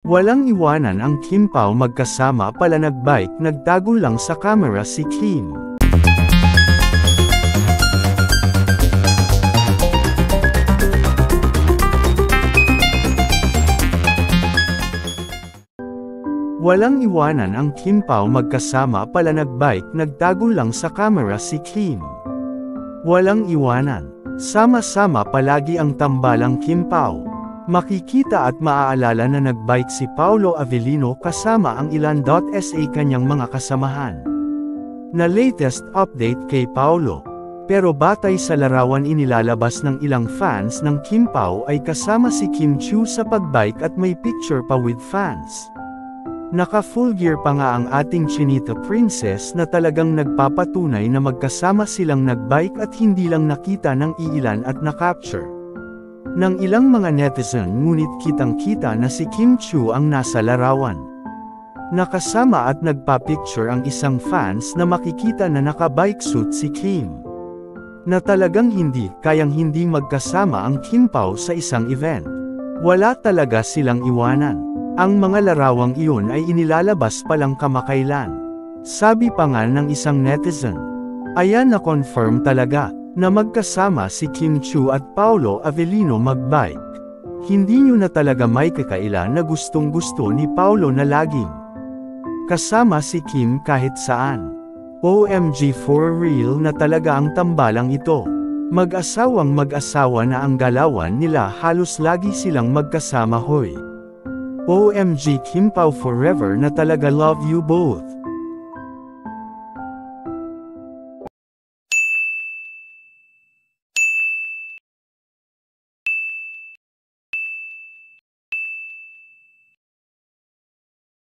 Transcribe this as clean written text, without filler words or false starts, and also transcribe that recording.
Walang iwanan ang Kim Pao magkasama pala nagbike, nagtago lang sa camera si Kim. Walang iwanan ang Kim Pao magkasama pala nagbike, nagtago lang sa camera si Kim. Walang iwanan. Sama-sama palagi ang tambalang Kim Pao. Makikita at maaalala na nagbike si Paolo Avellino kasama ang ilan.sa kanyang mga kasamahan. Na latest update kay Paolo. Pero batay sa larawan inilalabas ng ilang fans ng Kim Pao ay kasama si Kim Chiu sa pagbike at may picture pa with fans. Naka-full gear pa nga ang ating Chinita Princess na talagang nagpapatunay na magkasama silang nagbike at hindi lang nakita ng iilan at na-capture ng ilang mga netizen, ngunit kitang-kita na si Kim Chiu ang nasa larawan. Nakasama at nagpa-picture ang isang fans na makikita na naka-bike suit si Kim. Na talagang hindi kayang hindi magkasama ang Kim Pao sa isang event. Wala talaga silang iwanan. Ang mga larawang iyon ay inilalabas palang kamakailan. Sabi pa nga ng isang netizen, ayan, na-confirm talaga na magkasama si Kim Chiu at Paolo Avellino magbike. Hindi nyo na talaga may kakaila na gustong-gusto ni Paolo na laging kasama si Kim kahit saan. OMG, for real na talaga ang tambalang ito. Mag-asawang mag-asawa na ang galawan nila, halos lagi silang magkasama, hoy. OMG, Kim Pao forever na talaga, love you both.